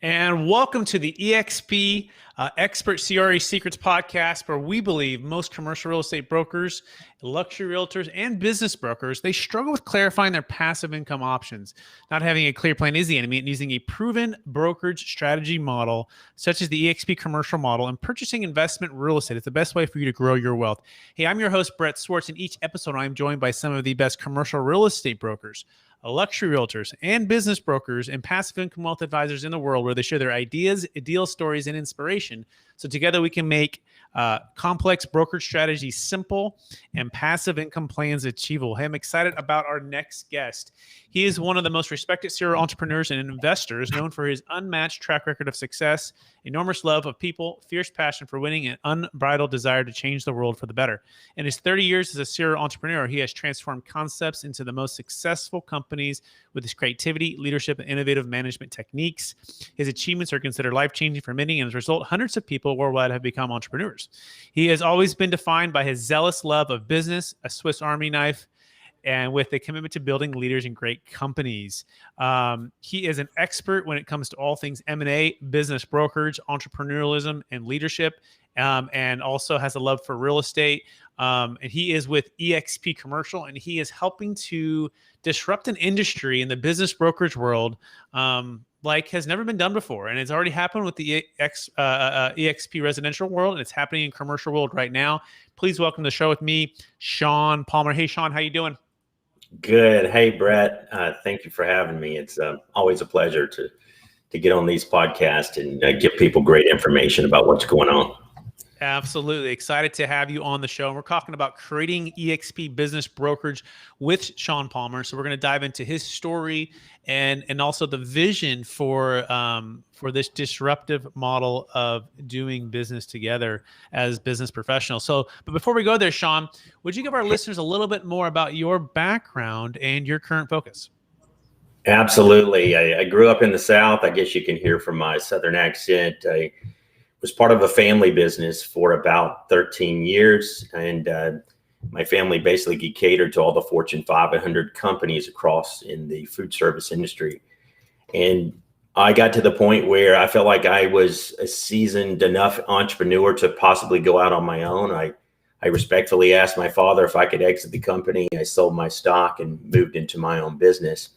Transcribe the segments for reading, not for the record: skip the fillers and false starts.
And welcome to the eXp Expert CRE Secrets podcast, where we believe most commercial real estate brokers, luxury realtors, and business brokers, they struggle with clarifying their passive income options. Not having a clear plan is the enemy, and using a proven brokerage strategy model, such as the eXp commercial model, and purchasing investment real estate is the best way for you to grow your wealth. Hey, I'm your host, Brett Swarts. In each episode, I'm joined by some of the best commercial real estate brokers, luxury realtors, and business brokers and passive income wealth advisors in the world, where they share their ideas, deal stories, and inspiration. So together we can make complex brokerage strategies simple and passive income plans achievable. Hey, I'm excited about our next guest. He is one of the most respected serial entrepreneurs and investors, known for his unmatched track record of success, enormous love of people, fierce passion for winning, and unbridled desire to change the world for the better. In his 30 years as a serial entrepreneur, he has transformed concepts into the most successful companies with his creativity, leadership, and innovative management techniques. His achievements are considered life-changing for many, and as a result, hundreds of people worldwide have become entrepreneurs. He has always been defined by his zealous love of business, a Swiss Army knife, and with a commitment to building leaders in great companies. He is an expert when it comes to all things M&A, business brokerage, entrepreneurialism, and leadership, and also has a love for real estate. And he is with eXp Commercial, and he is helping to disrupt an industry in the business brokerage world like has never been done before. And it's already happened with the eXp residential world, and it's happening in commercial world right now. Please welcome to the show with me, Sean Palmer. Hey, Sean, how you doing? Good. Hey, Brett. Thank you for having me. It's always a pleasure to get on these podcasts and give people great information about what's going on. Absolutely. Excited to have you on the show. And we're talking about creating eXp business brokerage with Sean Palmer. So we're going to dive into his story and also the vision for this disruptive model of doing business together as business professionals. So, but before we go there, Sean, would you give our listeners a little bit more about your background and your current focus? Absolutely. I grew up in the South. I guess you can hear from my Southern accent. I was part of a family business for about 13 years. And my family basically catered to all the Fortune 500 companies across in the food service industry. And I got to the point where I felt like I was a seasoned enough entrepreneur to possibly go out on my own. I respectfully asked my father if I could exit the company. I sold my stock and moved into my own business.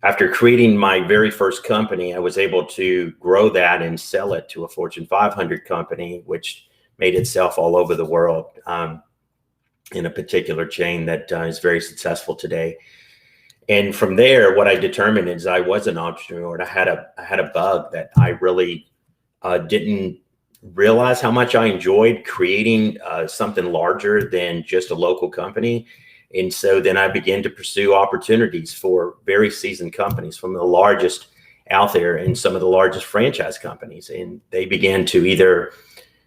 After creating my very first company, I was able to grow that and sell it to a Fortune 500 company, which made itself all over the world in a particular chain that is very successful today. And from there, what I determined is I was an entrepreneur. And I had a bug that I really didn't realize how much I enjoyed creating something larger than just a local company. And so then I began to pursue opportunities for very seasoned companies, from the largest out there and some of the largest franchise companies. And they began to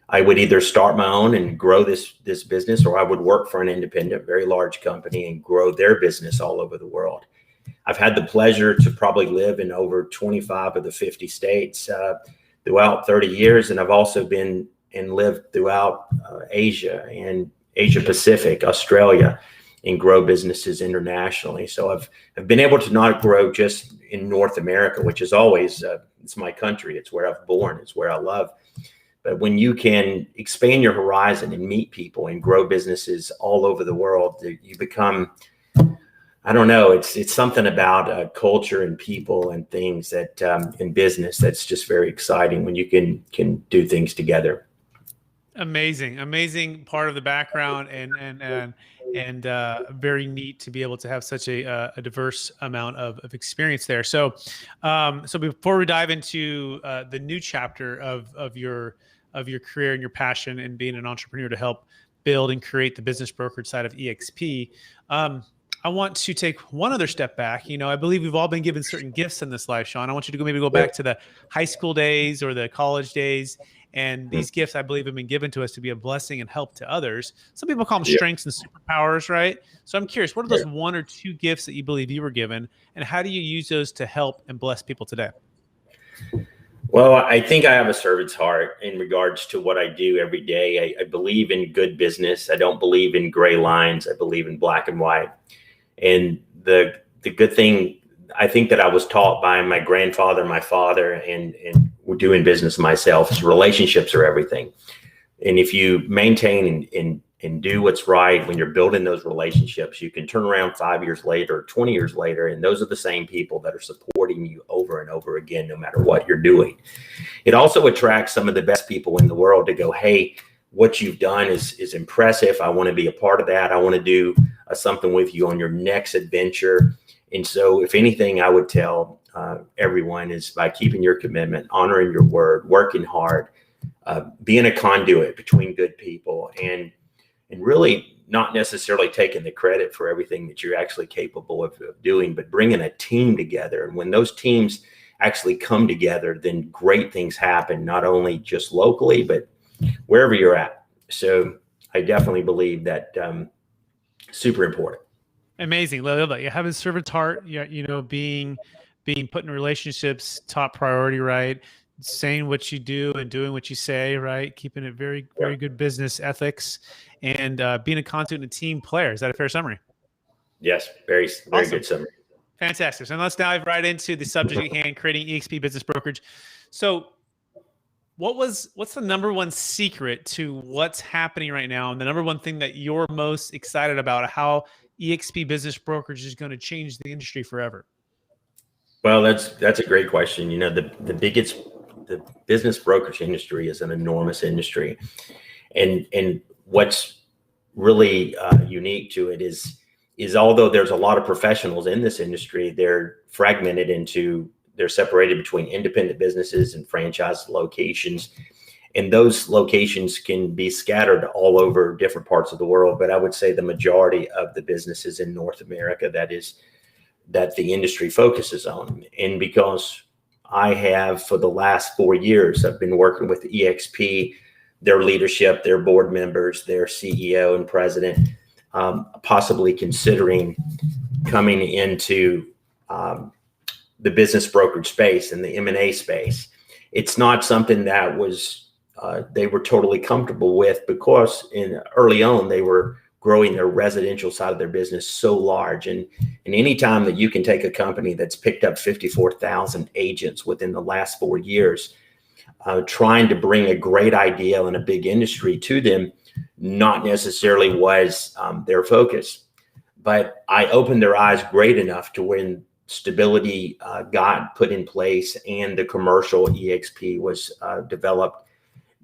I would either start my own and grow this business, or I would work for an independent, very large company and grow their business all over the world. I've had the pleasure to probably live in over 25 of the 50 states throughout 30 years. And I've also been and lived throughout Asia and Asia Pacific, Australia, and grow businesses internationally. So I've been able to not grow just in North America, which is always, it's my country. It's where I've born. It's where I love. But when you can expand your horizon and meet people and grow businesses all over the world, you become, I don't know, it's something about culture and people and things that in business that's just very exciting when you can do things together. Amazing part of the background, and very neat to be able to have such a diverse amount of experience there. So before we dive into the new chapter of your career and your passion and being an entrepreneur to help build and create the business brokerage side of eXp, I want to take one other step back. I believe we've all been given certain gifts in this life, Sean. I want you to maybe go back to the high school days or the college days. And these gifts, I believe, have been given to us to be a blessing and help to others. Some people call them strengths and superpowers, right? So I'm curious, what are those one or two gifts that you believe you were given, and how do you use those to help and bless people today? Well, I think I have a servant's heart in regards to what I do every day. I believe in good business. I don't believe in gray lines. I believe in black and white. And the good thing I think that I was taught by my grandfather, my father, and doing business myself is relationships are everything. And if you maintain and do what's right when you're building those relationships, you can turn around 5 years later, 20 years later, and those are the same people that are supporting you over and over again, no matter what you're doing. It also attracts some of the best people in the world to go, hey, what you've done is impressive. I want to be a part of that. I want to do something with you on your next adventure. And so if anything, I would tell everyone is by keeping your commitment, honoring your word, working hard, being a conduit between good people, and really not necessarily taking the credit for everything that you're actually capable of doing, but bringing a team together. And when those teams actually come together, then great things happen, not only just locally, but wherever you're at. So I definitely believe that super important. Amazing. Love that. You have a servant's heart, being put in relationships, top priority, right? Saying what you do and doing what you say, right? Keeping it very, very good business ethics, and being a conduit and a team player. Is that a fair summary? Yes. Very, very Awesome. good summary. Fantastic. So let's dive right into the subject at hand, creating eXp business brokerage. So what's the number one secret to what's happening right now, and the number one thing that you're most excited about, how eXp business brokerage is going to change the industry forever? Well, that's a great question. The business brokerage industry is an enormous industry, and what's really unique to it is although there's a lot of professionals in this industry, they're separated between independent businesses and franchise locations. And those locations can be scattered all over different parts of the world. But I would say the majority of the businesses in North America that the industry focuses on. And because I have, for the last 4 years, I've been working with eXp, their leadership, their board members, their CEO and president, possibly considering coming into the business brokerage space and the M&A space. It's not something that they were totally comfortable with, because early on they were growing their residential side of their business so large. And any time that you can take a company that's picked up 54,000 agents within the last 4 years, trying to bring a great idea in a big industry to them, not necessarily was their focus. But I opened their eyes great enough to when stability got put in place and the commercial eXp was developed.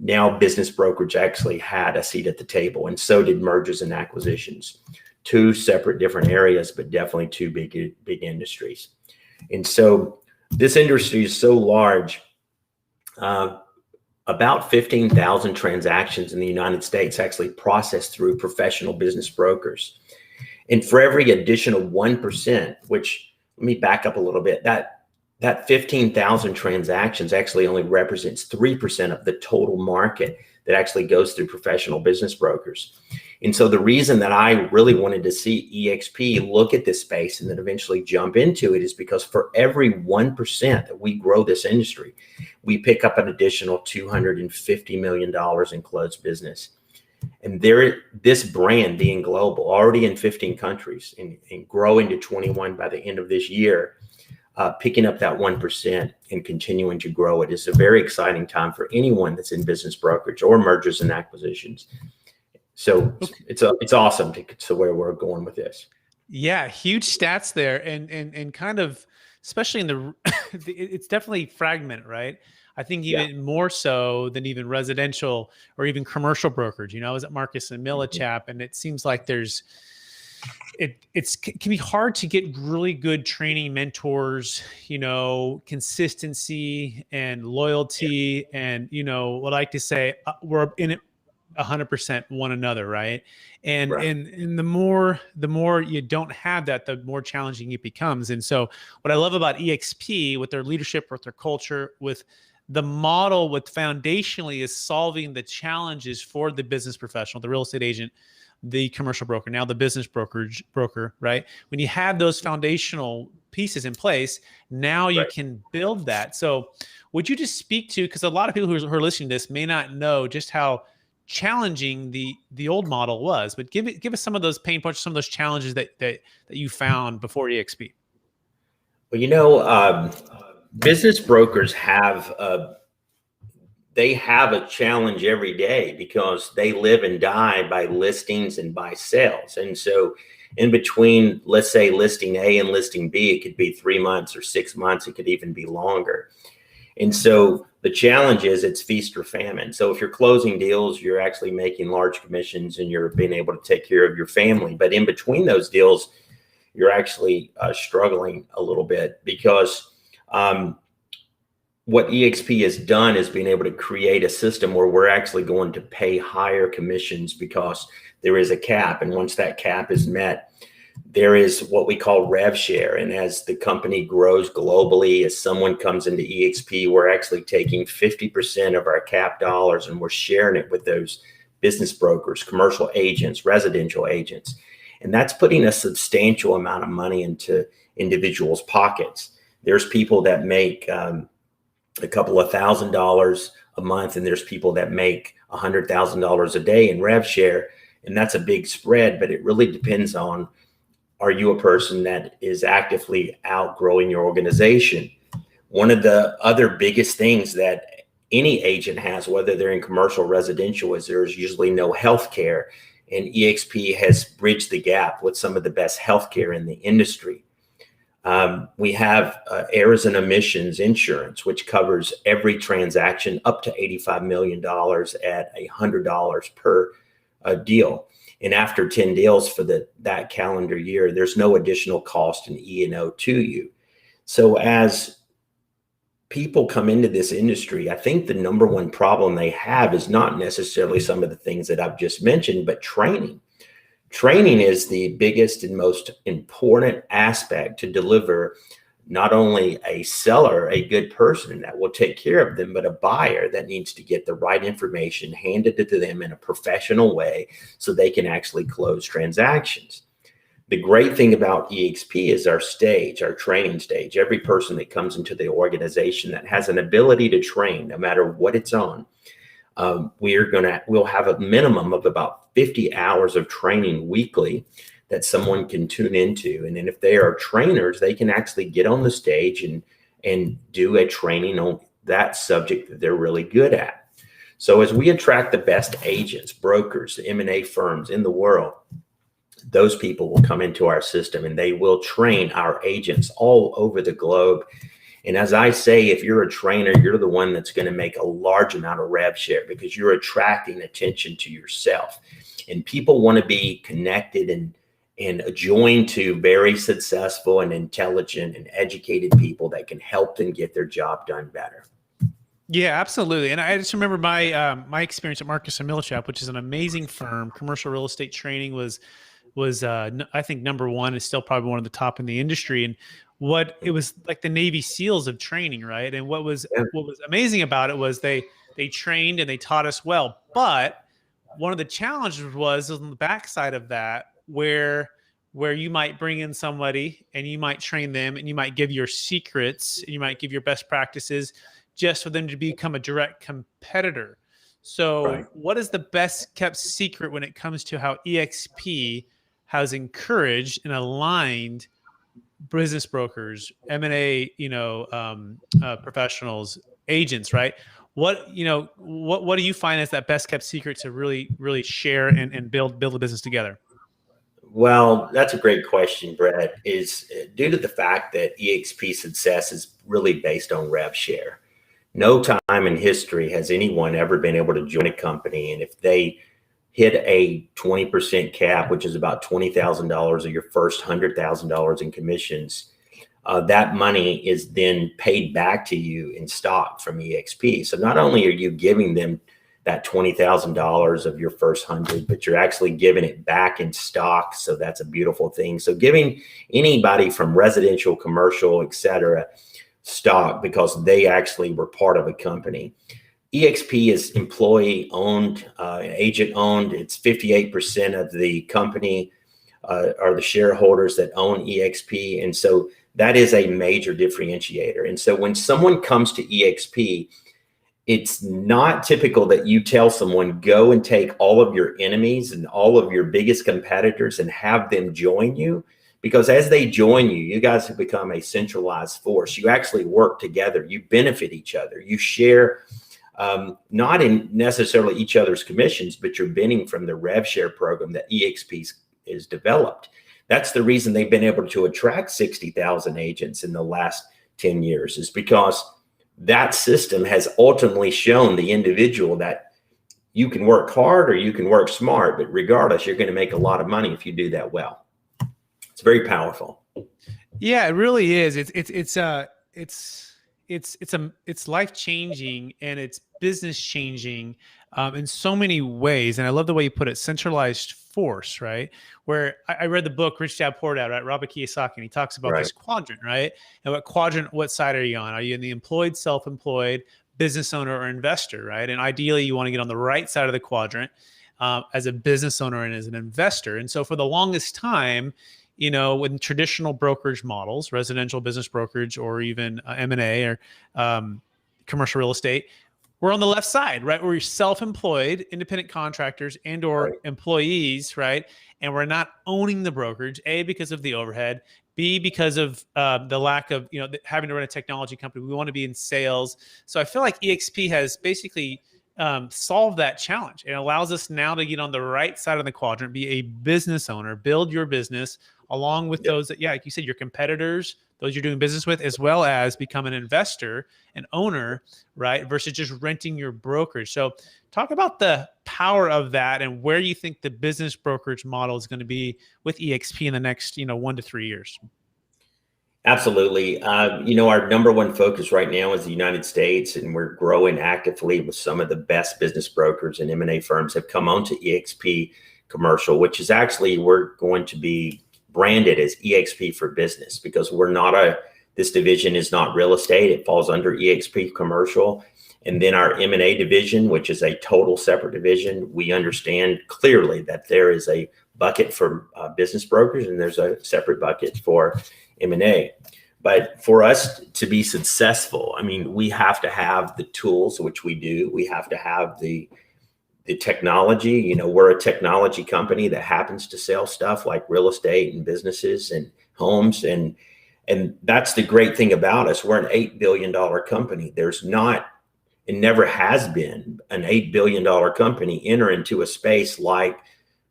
Now business brokerage actually had a seat at the table, and so did mergers and acquisitions. Two separate different areas, but definitely two big industries. And so this industry is so large, about 15,000 transactions in the United States actually processed through professional business brokers. And for every additional 1%, which, let me back up a little bit, that 15,000 transactions actually only represents 3% of the total market that actually goes through professional business brokers. And so the reason that I really wanted to see eXp look at this space and then eventually jump into it is because for every 1% that we grow this industry, we pick up an additional $250 million in closed business. And this brand being global, already in 15 countries and growing to 21 by the end of this year, picking up that 1% and continuing to grow it is a very exciting time for anyone that's in business brokerage or mergers and acquisitions. So it's awesome to where we're going with this. Yeah, huge stats there, and kind of, especially in the it's definitely fragmented, right? I think even more so than even residential or even commercial brokerage. I was at Marcus and Millichap, and it seems like it can be hard to get really good training mentors, consistency and loyalty, and what I like to say, we're in it 100% one another, right? And the more you don't have that, the more challenging it becomes. And so what I love about eXp, with their leadership, with their culture, with the model, with foundationally is solving the challenges for the business professional, the real estate agent, the commercial broker, now the business broker, right? When you have those foundational pieces in place, now you can build that. So would you just speak to, because a lot of people who are listening to this may not know just how challenging the old model was, but give us some of those pain points, some of those challenges that you found before eXp. Well, business brokers they have a challenge every day because they live and die by listings and by sales. And so in between, let's say listing A and listing B, it could be 3 months or 6 months. It could even be longer. And so the challenge is it's feast or famine. So if you're closing deals, you're actually making large commissions and you're being able to take care of your family. But in between those deals, you're actually struggling a little bit because what eXp has done is being able to create a system where we're actually going to pay higher commissions because there is a cap. And once that cap is met, there is what we call rev share. And as the company grows globally, as someone comes into eXp, we're actually taking 50% of our cap dollars and we're sharing it with those business brokers, commercial agents, residential agents. And that's putting a substantial amount of money into individuals' pockets. There's people that make a couple of $1,000s a month, and there's people that make $100,000 a day in rev share. And that's a big spread, but it really depends on, are you a person that is actively outgrowing your organization? One of the other biggest things that any agent has, whether they're in commercial or residential, is there's usually no health care. And eXp has bridged the gap with some of the best healthcare in the industry. We have errors and omissions insurance, which covers every transaction up to $85 million at $100 per deal. And after 10 deals for that calendar year, there's no additional cost in E&O to you. So as people come into this industry, I think the number one problem they have is not necessarily some of the things that I've just mentioned, but training. Training is the biggest and most important aspect to deliver not only a seller, a good person that will take care of them, but a buyer that needs to get the right information handed to them in a professional way so they can actually close transactions. The great thing about eXp is our stage, our training stage. Every person that comes into the organization that has an ability to train, no matter what it's on, we'll have a minimum of about 50 hours of training weekly that someone can tune into. And then if they are trainers, they can actually get on the stage and do a training on that subject that they're really good at. So as we attract the best agents, brokers, M&A firms in the world, those people will come into our system and they will train our agents all over the globe. And as I say, if you're a trainer, you're the one that's going to make a large amount of rev share because you're attracting attention to yourself. And people want to be connected and joined to very successful and intelligent and educated people that can help them get their job done better. Yeah, absolutely. And I just remember my experience at Marcus Millichap, which is an amazing firm. Commercial real estate training was I think number one, is still probably one of the top in the industry. And it was like the Navy SEALs of training, right? And what was amazing about it was they trained and they taught us well. But one of the challenges was on the backside of that, where you might bring in somebody and you might train them and you might give your secrets and you might give your best practices just for them to become a direct competitor. So right. What is the best kept secret when it comes to how eXp has encouraged and aligned business brokers, M&A, professionals, agents, right? What do you find as that best kept secret to really, really share and build a business together? Well, that's a great question, Brett. Is due to the fact that eXp success is really based on rev share. No time in history has anyone ever been able to join a company, and if they hit a 20% cap, which is about $20,000 of your first $100,000 in commissions, that money is then paid back to you in stock from eXp. So not only are you giving them that $20,000 of your first 100, but you're actually giving it back in stock. So that's a beautiful thing. So giving anybody from residential, commercial, et cetera, stock because they actually were part of a company. eXp is employee owned, agent owned. It's 58% of the company are the shareholders that own eXp. And so that is a major differentiator. And so when someone comes to eXp, it's not typical that you tell someone, go and take all of your enemies and all of your biggest competitors and have them join you, because as they join you, you guys have become a centralized force. You actually work together. You benefit each other. You share, not in necessarily each other's commissions, but you're benefiting from the rev share program that eXp is developed. That's the reason they've been able to attract 60,000 agents in the last 10 years, is because that system has ultimately shown the individual that you can work hard or you can work smart, but regardless, you're going to make a lot of money if you do that well. It's very powerful. Yeah, it really is. It's life changing, and it's business changing in so many ways. And I love the way you put it, centralized force, right? Where I read the book Rich Dad Poor Dad, right? Robert Kiyosaki, and he talks about this quadrant, right? And what side are you on? Are you in the employed, self-employed, business owner, or investor, right? And ideally, you want to get on the right side of the quadrant as a business owner and as an investor. And so for the longest time, in traditional brokerage models, residential business brokerage, or even M&A or commercial real estate, we're on the left side, right? We're self-employed, independent contractors and or employees, right? And we're not owning the brokerage, A, because of the overhead, B, because of the lack of, having to run a technology company. We want to be in sales. So I feel like eXp has basically solved that challenge. It allows us now to get on the right side of the quadrant, be a business owner, build your business along with those that, like you said, your competitors, those you're doing business with, as well as become an investor, an owner, right? Versus just renting your brokerage. So talk about the power of that and where you think the business brokerage model is going to be with eXp in the next, 1 to 3 years. Absolutely. Our number one focus right now is the United States, and we're growing actively with some of the best business brokers and M&A firms have come onto eXp Commercial, which is actually, we're going to be branded as eXp for Business, because this division is not real estate. It falls under eXp Commercial. And then our M&A division, which is a total separate division, we understand clearly that there is a bucket for business brokers and there's a separate bucket for M&A. But for us to be successful, we have to have the tools, which we do. We have to have the technology. We're a technology company that happens to sell stuff like real estate and businesses and homes. And that's the great thing about us. We're an $8 billion company. There's not, and never has been, an $8 billion company enter into a space like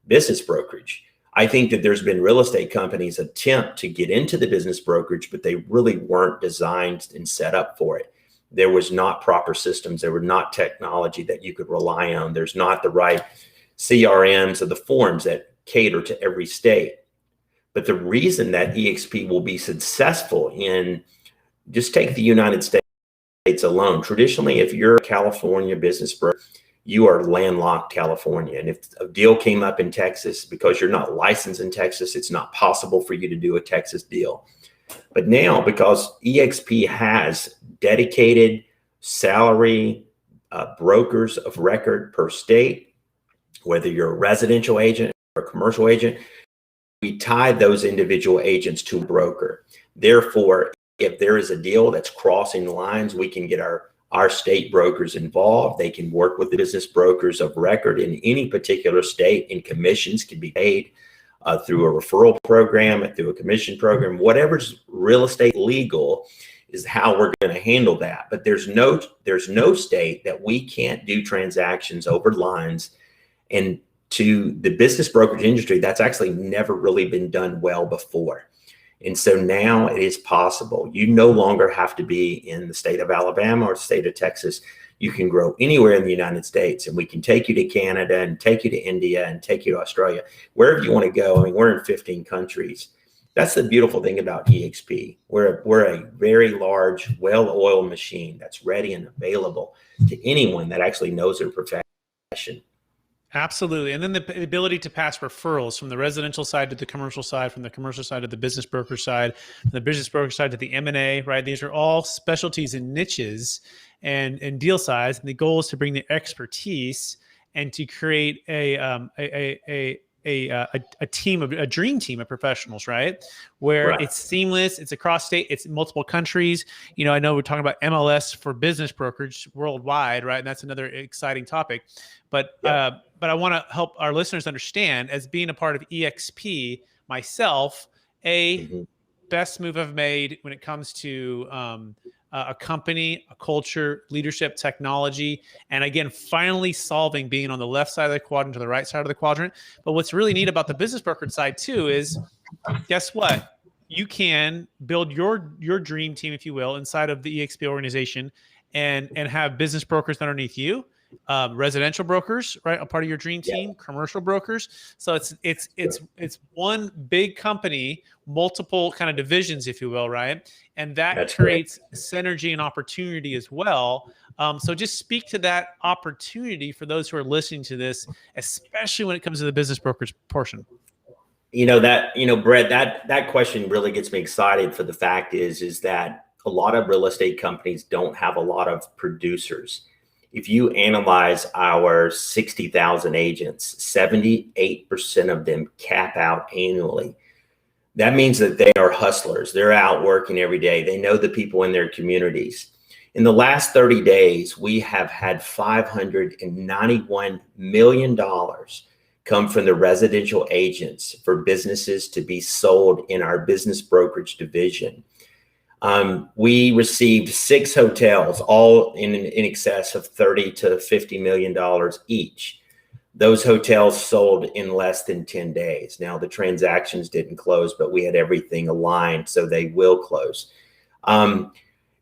business brokerage. I think that there's been real estate companies attempt to get into the business brokerage, but they really weren't designed and set up for it. There was not proper systems. There were not technology that you could rely on. There's not the right CRMs or the forms that cater to every state. But the reason that eXp will be successful in, just take the United States alone. Traditionally, if you're a California business broker, you are landlocked California. And if a deal came up in Texas, because you're not licensed in Texas, it's not possible for you to do a Texas deal. But now, because eXp has dedicated salary brokers of record per state, whether you're a residential agent or a commercial agent, we tie those individual agents to a broker. Therefore, if there is a deal that's crossing the lines, we can get our state brokers involved. They can work with the business brokers of record in any particular state, and commissions can be paid through a referral program, through a commission program. Whatever's real estate legal is how we're going to handle that. But there's no state that we can't do transactions over lines. And to the business brokerage industry, that's actually never really been done well before. And so now it is possible. You no longer have to be in the state of Alabama or the state of Texas. You can grow anywhere in the United States, and we can take you to Canada and take you to India and take you to Australia, wherever you want to go. We're in 15 countries. That's the beautiful thing about eXp. We're a very large, well-oiled machine that's ready and available to anyone that actually knows their profession. Absolutely. And then the ability to pass referrals from the residential side to the commercial side, from the commercial side to the business broker side, from the business broker side to the M&A, right? These are all specialties and niches and deal size. And the goal is to bring the expertise and to create a team, a dream team of professionals, right? Where it's seamless, it's across state, it's multiple countries. I know we're talking about MLS for business brokerage worldwide, right? And that's another exciting topic. But I want to help our listeners understand, as being a part of eXp myself, Mhm. Best move I've made when it comes to a company, a culture, leadership, technology, and again, finally solving being on the left side of the quadrant to the right side of the quadrant. But what's really neat about the business brokerage side too is, guess what? You can build your dream team, if you will, inside of the eXp organization, and have business brokers underneath you, residential brokers, right, a part of your dream Yeah, team, commercial brokers. So it's one big company, multiple kind of divisions, if you will, right, and that that's correct. creates synergy and opportunity as well. So just speak to that opportunity for those who are listening to this, especially when it comes to the business brokerage portion. Brett, that question really gets me excited. For the fact is that a lot of real estate companies don't have a lot of producers. If you analyze our 60,000 agents, 78% of them cap out annually. That means that they are hustlers. They're out working every day. They know the people in their communities. In the last 30 days, we have had $591 million come from the residential agents for businesses to be sold in our business brokerage division. We received 6 hotels, all in excess of $30 to $50 million each. Those hotels sold in less than 10 days. Now, the transactions didn't close, but we had everything aligned, so they will close.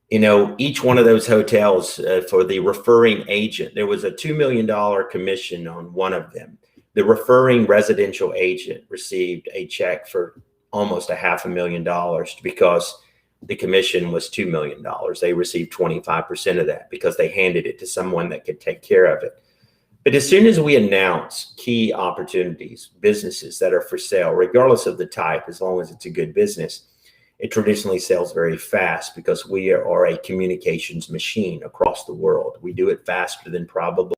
Each one of those hotels, for the referring agent, there was a $2 million commission on one of them. The referring residential agent received a check for almost $500,000 because the commission was $2 million. They received 25% of that because they handed it to someone that could take care of it. But as soon as we announce key opportunities, businesses that are for sale, regardless of the type, as long as it's a good business, it traditionally sells very fast because we are a communications machine across the world. We do it faster than probably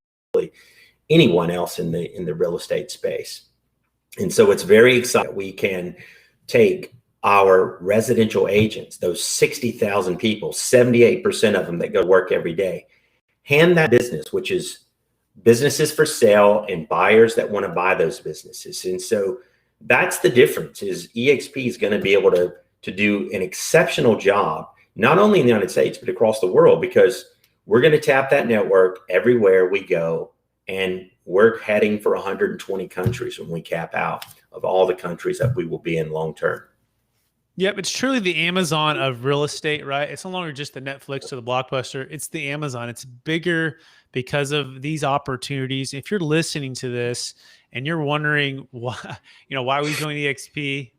anyone else in the real estate space. And so it's very exciting. We can take our residential agents, those 60,000 people, 78% of them that go to work every day, hand that business, which is businesses for sale and buyers that want to buy those businesses. And so that's the difference. Is eXp is going to be able to do an exceptional job, not only in the United States, but across the world, because we're going to tap that network everywhere we go. And we're heading for 120 countries when we cap out of all the countries that we will be in long term. Yep, it's truly the Amazon of real estate, right? It's no longer just the Netflix or the Blockbuster. It's the Amazon. It's bigger because of these opportunities. If you're listening to this and you're wondering why we joined eXp,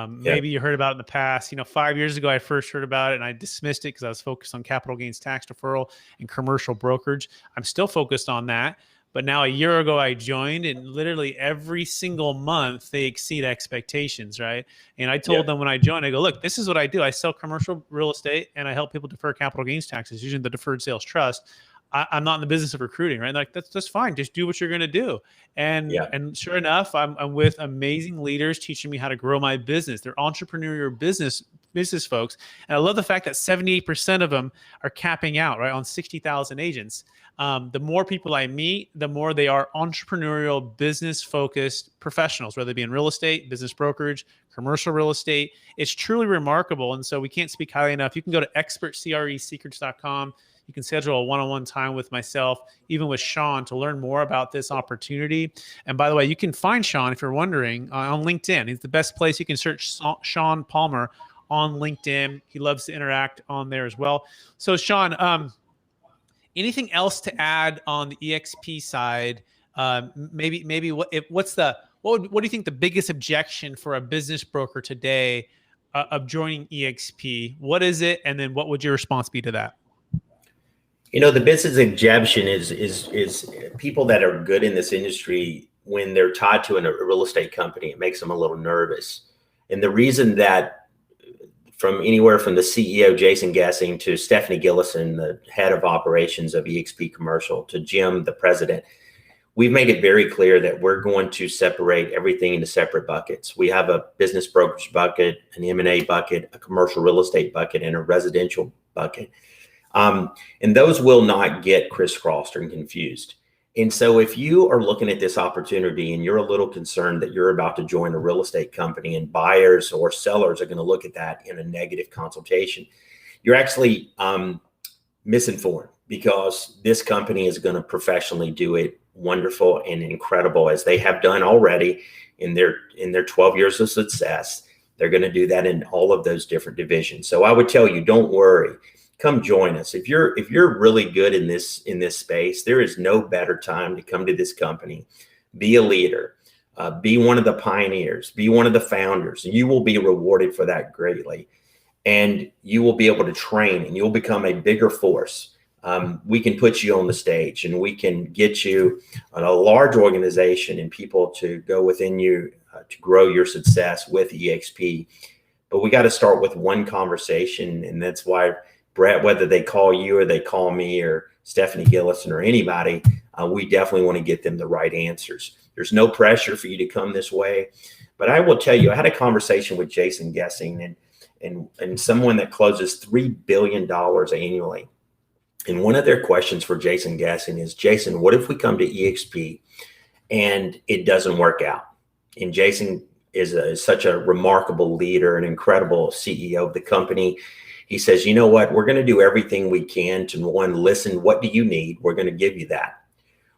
maybe you heard about it in the past. 5 years ago, I first heard about it and I dismissed it because I was focused on capital gains tax deferral and commercial brokerage. I'm still focused on that. But now a year ago, I joined, and literally every single month they exceed expectations, right? And I told them when I joined, I go, look, this is what I do. I sell commercial real estate and I help people defer capital gains taxes using the Deferred Sales Trust. I'm not in the business of recruiting, right? Like that's fine. Just do what you're going to do. And sure enough, I'm with amazing leaders teaching me how to grow my business. They're entrepreneurial business folks. And I love the fact that 78% of them are capping out, right, on 60,000 agents. The more people I meet, the more they are entrepreneurial, business-focused professionals, whether they be in real estate, business brokerage, commercial real estate. It's truly remarkable. And so we can't speak highly enough. You can go to expertcresecrets.com. You can schedule a one-on-one time with myself, even with Sean, to learn more about this opportunity. And by the way, you can find Sean, if you're wondering, on LinkedIn. He's the best place. You can search Sean Palmer on LinkedIn. He loves to interact on there as well. So Sean, anything else to add on the eXp side? Maybe what do you think the biggest objection for a business broker today of joining eXp? What is it? And then what would your response be to that? The business objection is people that are good in this industry, when they're tied to a real estate company, it makes them a little nervous. And the reason that, from anywhere from the CEO, Jason Gessing, to Stephanie Gillison, the head of operations of eXp Commercial, to Jim, the president, we've made it very clear that we're going to separate everything into separate buckets. We have a business brokerage bucket, an M&A bucket, a commercial real estate bucket, and a residential bucket. And those will not get crisscrossed or confused. And so if you are looking at this opportunity and you're a little concerned that you're about to join a real estate company and buyers or sellers are going to look at that in a negative consultation, you're actually misinformed, because this company is going to professionally do it wonderful and incredible, as they have done already in their 12 years of success. They're going to do that in all of those different divisions. So I would tell you, don't worry. Come join us. If you're really good in this space, there is no better time to come to this company. Be a leader, be one of the pioneers, be one of the founders, and you will be rewarded for that greatly. And you will be able to train, and you'll become a bigger force. We can put you on the stage, and we can get you a large organization and people to go within you to grow your success with eXp. But we got to start with one conversation, and that's why, Brett, whether they call you or they call me or Stephanie Gillison or anybody, we definitely want to get them the right answers. There's no pressure for you to come this way. But I will tell you, I had a conversation with Jason Gessing and someone that closes $3 billion annually. And one of their questions for Jason Gessing is, Jason, what if we come to eXp and it doesn't work out? And Jason is such a remarkable leader, an incredible CEO of the company. He says, you know what, we're going to do everything we can to, one, listen, what do you need? We're going to give you that.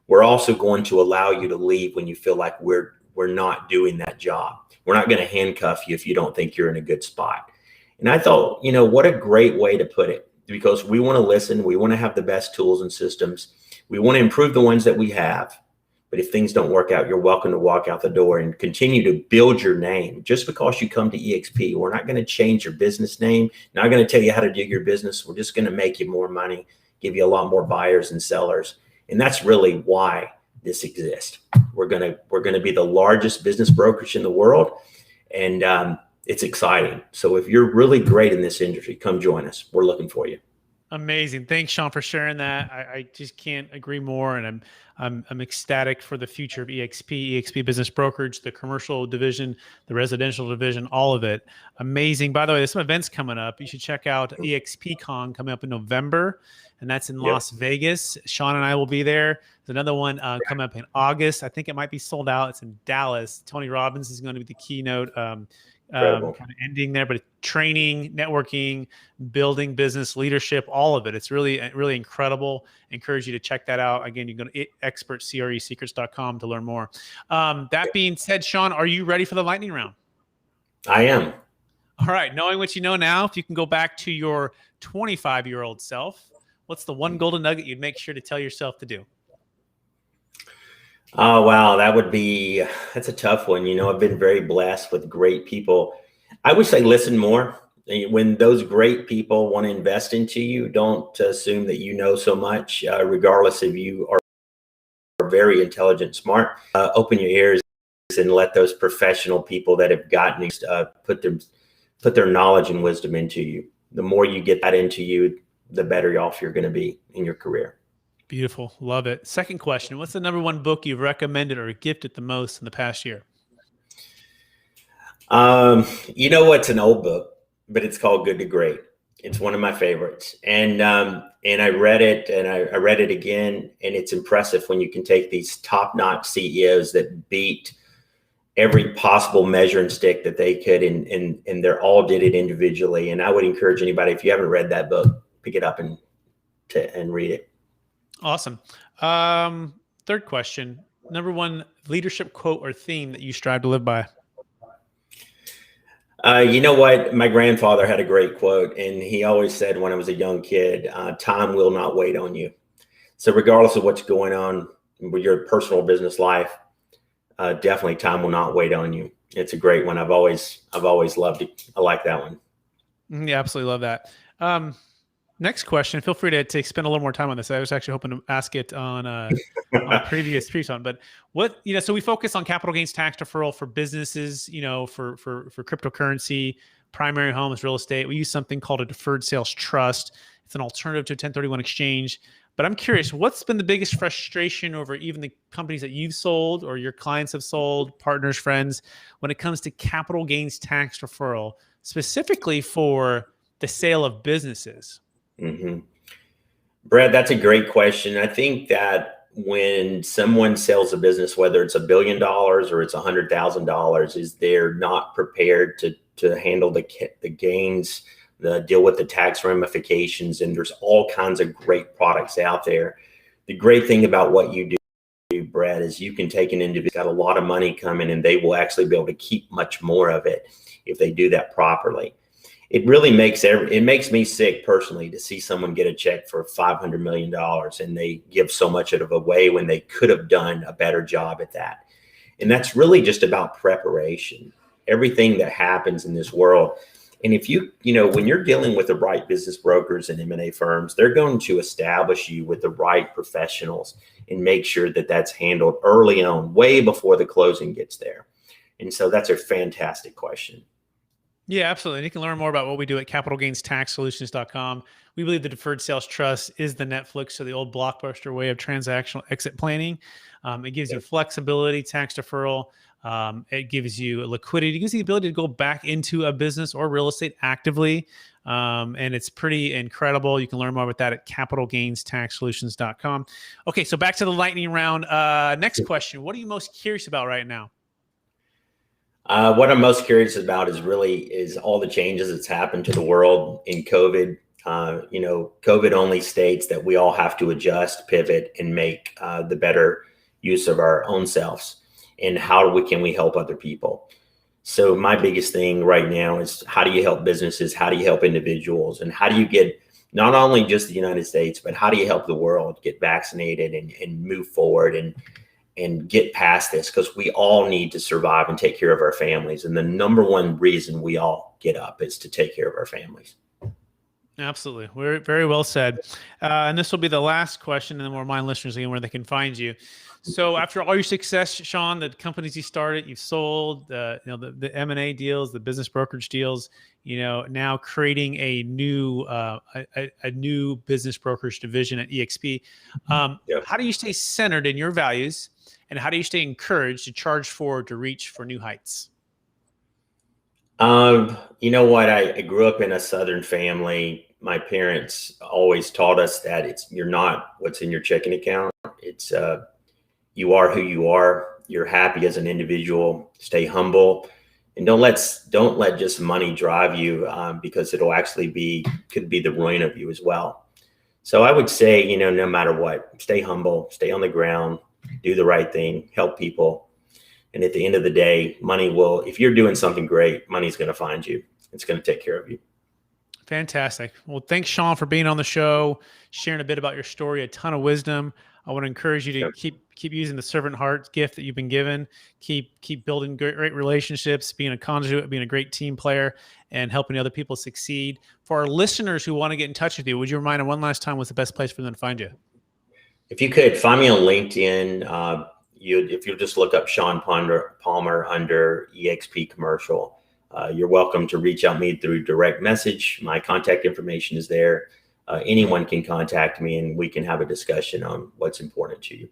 We're also going to allow you to leave when you feel like we're not doing that job. We're not going to handcuff you if you don't think you're in a good spot. And I thought, what a great way to put it, because we want to listen. We want to have the best tools and systems. We want to improve the ones that we have. But if things don't work out, you're welcome to walk out the door and continue to build your name. Just because you come to eXp, we're not going to change your business name. Not going to tell you how to do your business. We're just going to make you more money, give you a lot more buyers and sellers. And that's really why this exists. We're going to be the largest business brokerage in the world. And it's exciting. So if you're really great in this industry, come join us. We're looking for you. Amazing. Thanks, Sean, for sharing that. I just can't agree more. And I'm ecstatic for the future of eXp Business Brokerage, the commercial division, the residential division, all of it. Amazing. By the way, there's some events coming up. You should check out eXpCon coming up in November, and that's in Las Vegas. Sean and I will be there. There's another one coming up in August. I think it might be sold out. It's in Dallas. Tony Robbins is going to be the keynote. Kind of ending there, but training, networking, building business, leadership, all of it. It's really, really incredible. I encourage you to check that out. Again, you can go to expertcresecrets.com to learn more. That being said, Sean, are you ready for the lightning round? I am. All right. Knowing what you know now, if you can go back to your 25-year-old self, what's the one golden nugget you'd make sure to tell yourself to do? Oh, wow. That's a tough one. I've been very blessed with great people. I would say listen more. When those great people want to invest into you, don't assume that you know so much, regardless if you are very intelligent, smart. Open your ears and let those professional people that have gotten put their knowledge and wisdom into you. The more you get that into you, the better off you're going to be in your career. Beautiful. Love it. Second question. What's the number one book you've recommended or gifted the most in the past year? It's an old book, but it's called Good to Great. It's one of my favorites. And I read it and I read it again. And it's impressive when you can take these top-notch CEOs that beat every possible measuring stick that they could, and they're all did it individually. And I would encourage anybody, if you haven't read that book, pick it up and read it. Awesome. Third question. Number one leadership quote or theme that you strive to live by? You know what? My grandfather had a great quote, and he always said when I was a young kid, time will not wait on you. So regardless of what's going on with your personal business life, definitely time will not wait on you. It's a great one. I've always loved it. I like that one. Yeah, absolutely love that. Next question. Feel free to spend a little more time on this. I was actually hoping to ask it on previous one, but what, so we focus on capital gains tax deferral for businesses, for cryptocurrency, primary homes, real estate. We use something called a deferred sales trust. It's an alternative to a 1031 exchange. But I'm curious, what's been the biggest frustration over even the companies that you've sold or your clients have sold, partners, friends, when it comes to capital gains tax deferral, specifically for the sale of businesses? Mm-hmm. Brad, that's a great question. I think that when someone sells a business, whether it's $1 billion or it's $100,000, is they're not prepared to handle the gains, deal with the tax ramifications, and there's all kinds of great products out there. The great thing about what you do, Brad, is you can take an individual who's got a lot of money coming, and they will actually be able to keep much more of it if they do that properly. It really makes me sick personally to see someone get a check for $500 million and they give so much of it away when they could have done a better job at that. And that's really just about preparation. Everything that happens in this world. And if when you're dealing with the right business brokers and M&A firms, they're going to establish you with the right professionals and make sure that that's handled early on, way before the closing gets there. And so that's a fantastic question. Yeah, absolutely. And you can learn more about what we do at capitalgainstaxsolutions.com. We believe the Deferred Sales Trust is the Netflix or the old Blockbuster way of transactional exit planning. It gives you flexibility, tax deferral. It gives you liquidity. It gives you the ability to go back into a business or real estate actively. And it's pretty incredible. You can learn more about that at capitalgainstaxsolutions.com. Okay, so back to the lightning round. Next question. What are you most curious about right now? What I'm most curious about is all the changes that's happened to the world in COVID. COVID only states that we all have to adjust, pivot, and make the better use of our own selves. And how can we help other people? So my biggest thing right now is, how do you help businesses? How do you help individuals? And how do you get not only just the United States, but how do you help the world get vaccinated and move forward and get past this? Because we all need to survive and take care of our families. And the number one reason we all get up is to take care of our families. Absolutely. We're very well said. And this will be the last question, and then we'll remind listeners again where they can find you. So after all your success, Sean, the companies you started, you've sold, the M&A deals, the business brokerage deals, now creating a new business brokerage division at eXp. How do you stay centered in your values, and how do you stay encouraged to charge forward, to reach for new heights? You know what? I grew up in a Southern family. My parents always taught us that you're not what's in your checking account. It's you are who you are. You're happy as an individual. Stay humble, and don't let just money drive you, because it'll actually could be the ruin of you as well. So I would say, no matter what, stay humble, stay on the ground, do the right thing, help people. And at the end of the day, money will, if you're doing something great, money's going to find you. It's going to take care of you. Fantastic. Well, thanks, Sean, for being on the show, sharing a bit about your story, a ton of wisdom. I want to encourage you to keep using the servant heart gift that you've been given. Keep building great relationships, being a conduit, being a great team player, and helping other people succeed. For our listeners who want to get in touch with you, would you remind them one last time what's the best place for them to find you? If you could, find me on LinkedIn. If you just look up Sean Palmer under eXp Commercial, you're welcome to reach out to me through direct message. My contact information is there. Anyone can contact me, and we can have a discussion on what's important to you.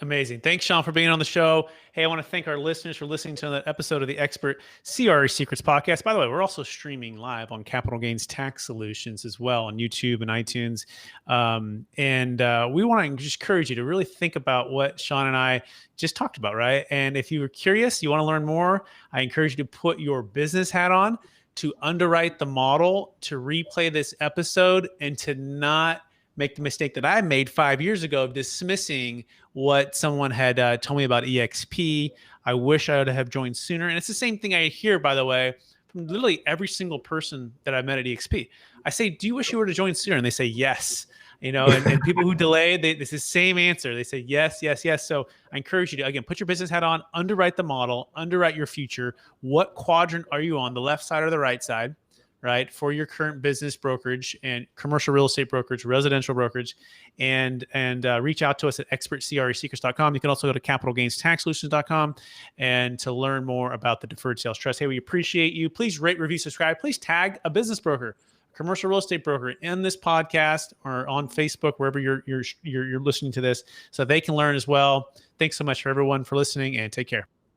Amazing. Thanks, Sean, for being on the show. Hey, I want to thank our listeners for listening to that episode of the Expert CRE Secrets podcast. By the way, we're also streaming live on Capital Gains Tax Solutions as well on YouTube and iTunes. We want to just encourage you to really think about what Sean and I just talked about, right? And if you were curious, you want to learn more, I encourage you to put your business hat on, to underwrite the model, to replay this episode, and to not make the mistake that I made 5 years ago of dismissing what someone had told me about eXp. I wish I would have joined sooner. And it's the same thing I hear, by the way, from literally every single person that I met at eXp. I say, do you wish you were to join sooner? And they say, yes. And people who delay, it's the same answer. They say, yes, yes, yes. So I encourage you to, again, put your business hat on, underwrite the model, underwrite your future. What quadrant are you on, the left side or the right side? Right, for your current business brokerage and commercial real estate brokerage, residential brokerage, and reach out to us at expertcresecrets.com. You can also go to capitalgainstaxsolutions.com and to learn more about the Deferred Sales Trust. Hey, we appreciate you. Please rate, review, subscribe. Please tag a business broker, commercial real estate broker in this podcast or on Facebook, wherever you're listening to this, so they can learn as well. Thanks so much for everyone for listening, and take care.